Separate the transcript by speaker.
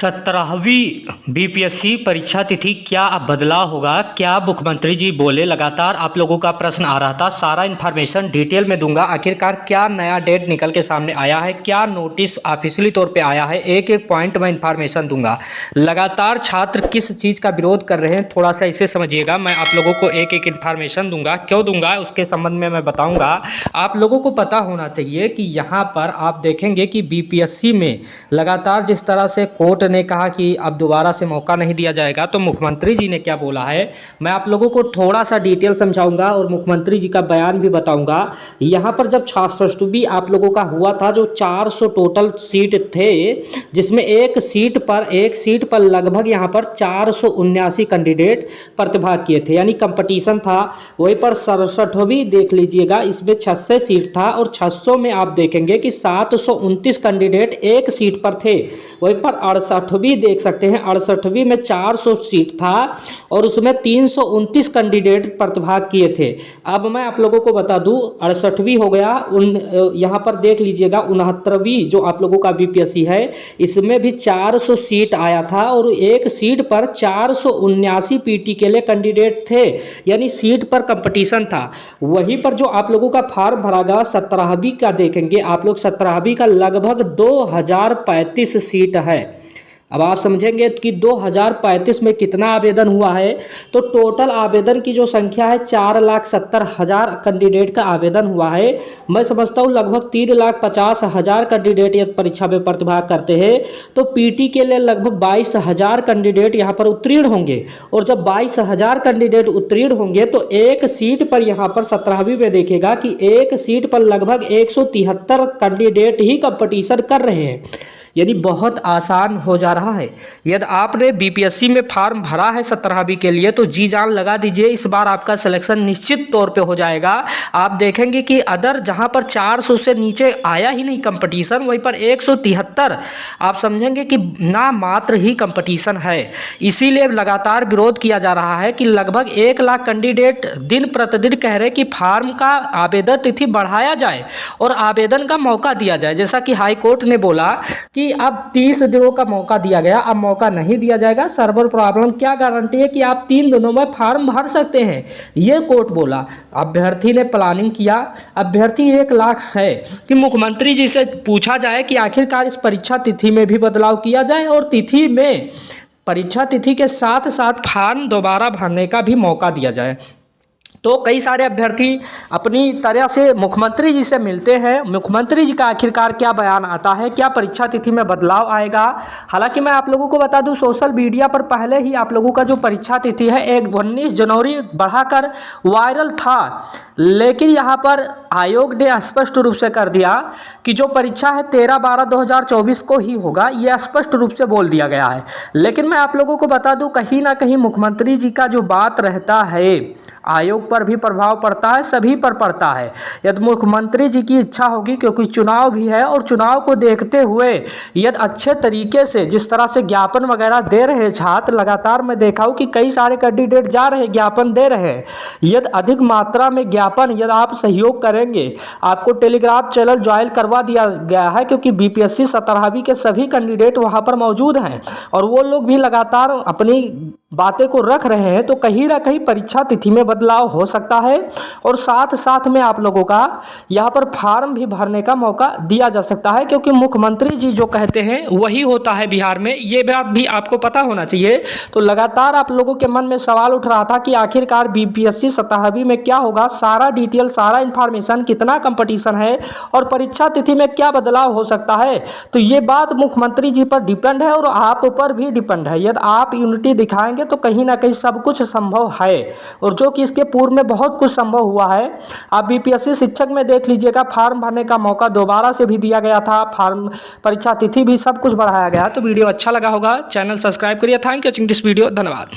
Speaker 1: 17वीं BPSC परीक्षा तिथि क्या अब बदलाव होगा? क्या मुख्यमंत्री जी बोले? लगातार आप लोगों का प्रश्न आ रहा था, सारा इन्फॉर्मेशन डिटेल में दूंगा। आखिरकार क्या नया डेट निकल के सामने आया है, क्या नोटिस ऑफिशियली तौर पे आया है, एक एक पॉइंट में इन्फॉर्मेशन दूंगा। लगातार छात्र किस चीज़ का विरोध कर रहे हैं, थोड़ा सा इसे समझिएगा। मैं आप लोगों को एक एक इन्फॉर्मेशन दूंगा, क्यों दूंगा उसके संबंध में मैं बताऊँगा। आप लोगों को पता होना चाहिए कि यहाँ पर आप देखेंगे कि बीपीएससी में लगातार जिस तरह से कोर्ट ने कहा कि अब दोबारा से मौका नहीं दिया जाएगा, तो मुख्यमंत्री जी ने क्या बोला है मैं आप लोगों को थोड़ा सा डिटेल समझाऊंगा और मुख्यमंत्री जी का बयान भी बताऊंगा। यहाँ पर जब 66वीं आप लोगों का हुआ था, जो 400 टोटल सीट थे, जिसमें एक सीट पर लगभग यहाँ पर 479 कैंडिडेट प्रतिभाग किए थे, यानी कंपटीशन था। वहीं पर 67वीं देख लीजिएगा, इसमें 600 सीट था और 600 में आप देखेंगे कि 729 कैंडिडेट एक सीट पर थे। वहीं पर 68वीं देख सकते हैं, 68वीं में 400 सीट था और उसमें 329 कैंडिडेट प्रतिभाग किए थे। अब मैं आप लोगों को बता दूं, 68वीं हो गया, यहाँ पर देख लीजिएगा 69वीं जो आप लोगों का बीपीएससी है, इसमें भी 400 सीट आया था और एक सीट पर 479 पीटी के लिए कैंडिडेट थे, यानी सीट पर कंपटीशन था। वहीं पर जो आप लोगों का फॉर्म भरागा 17वीं का देखेंगे आप लोग, 17वीं का लगभग 2035 सीट है। अब आप समझेंगे कि 2035 में कितना आवेदन हुआ है, तो टोटल आवेदन की जो संख्या है 4,70,000 कैंडिडेट का आवेदन हुआ है। मैं समझता हूँ लगभग 3,50,000 कैंडिडेट इस परीक्षा में प्रतिभाग करते हैं, तो पीटी के लिए लगभग 22,000 कैंडिडेट यहाँ पर उत्तीर्ण होंगे। और जब 22,000 कैंडिडेट उत्तीर्ण होंगे तो एक सीट पर यहाँ पर 17वीं में देखेगा कि एक सीट पर लगभग 173 कैंडिडेट ही कंपटीशन कर रहे हैं, यानी बहुत आसान हो जा रहा है। यदि आपने बीपीएससी में फॉर्म भरा है 17वीं के लिए, तो जी जान लगा दीजिए, इस बार आपका सिलेक्शन निश्चित तौर पे हो जाएगा। आप देखेंगे कि अदर जहां पर 400 से नीचे आया ही नहीं कंपटीशन, वहीं पर 173 आप समझेंगे कि ना मात्र ही कंपटीशन है। इसीलिए लगातार विरोध किया जा रहा है कि लगभग 1 लाख कैंडिडेट दिन प्रतिदिन कह रहे कि फॉर्म का आवेदन तिथि बढ़ाया जाए और आवेदन का मौका दिया जाए। जैसा कि हाईकोर्ट ने बोला कि अब 30 दिनों का मौका दिया गया, अब मौका नहीं दिया जाएगा। सर्वर प्रॉब्लम, क्या गारंटी है कि आप 3 दिनों में फॉर्म भर सकते हैं, ये कोर्ट बोला। अभ्यर्थी ने प्लानिंग किया, अभ्यर्थी 1 लाख है कि मुख्यमंत्री जी से पूछा जाए कि आखिरकार इस परीक्षा तिथि में भी बदलाव किया जाए और तिथि में परीक्षा तिथि के साथ साथ फॉर्म दोबारा भरने का भी मौका दिया जाए। तो कई सारे अभ्यर्थी अपनी तरह से मुख्यमंत्री जी से मिलते हैं। मुख्यमंत्री जी का आखिरकार क्या बयान आता है, क्या परीक्षा तिथि में बदलाव आएगा? हालांकि मैं आप लोगों को बता दूं, सोशल मीडिया पर पहले ही आप लोगों का जो परीक्षा तिथि है 19 जनवरी बढ़ाकर वायरल था, लेकिन यहाँ पर आयोग ने स्पष्ट रूप से कर दिया कि जो परीक्षा है 13/12/2024 को ही होगा, यह स्पष्ट रूप से बोल दिया गया है। लेकिन मैं आप लोगों को बता दूं, कहीं ना कहीं मुख्यमंत्री जी का जो बात रहता है, आयोग पर भी प्रभाव पड़ता है, सभी पर पड़ता है। यदि मुख्यमंत्री जी की इच्छा होगी, क्योंकि चुनाव भी है और चुनाव को देखते हुए यदि अच्छे तरीके से जिस तरह से ज्ञापन वगैरह दे रहे हैं छात्र, लगातार मैं देखा हूं कि कई सारे कैंडिडेट जा रहे हैं, ज्ञापन दे रहे हैं। यदि अधिक मात्रा में ज्ञापन यदि आप सहयोग करेंगे, आपको टेलीग्राम चैनल ज्वाइन करवा दिया गया है, क्योंकि बीपीएससी 17वीं के सभी कैंडिडेट वहां पर मौजूद हैं और वो लोग भी लगातार अपनी बातें को रख रहे हैं। तो कहीं ना कहीं परीक्षा तिथि में बदलाव हो सकता है और साथ साथ में आप लोगों का यहाँ पर फॉर्म भी भरने का मौका दिया जा सकता है, क्योंकि मुख्यमंत्री जी जो कहते हैं वही होता है बिहार में, ये बात भी आपको पता होना चाहिए। तो लगातार आप लोगों के मन में सवाल उठ रहा था कि आखिरकार बीपीएससी 17वीं में क्या होगा, सारा डिटेल, सारा इंफॉर्मेशन, कितना कंपटीशन है और परीक्षा तिथि में क्या बदलाव हो सकता है। तो ये बात मुख्यमंत्री जी पर डिपेंड है और आप पर भी डिपेंड है। यदि आप यूनिटी दिखाएंगे तो कहीं ना कहीं सब कुछ संभव है, और जो कि इसके पूर्व में बहुत कुछ संभव हुआ है। आप बीपीएससी शिक्षक में देख लीजिएगा, फॉर्म भरने का मौका दोबारा से भी दिया गया था, फॉर्म परीक्षा तिथि भी सब कुछ बढ़ाया गया। तो वीडियो अच्छा लगा होगा, चैनल सब्सक्राइब करिए। Thank you watching this video, धन्यवाद।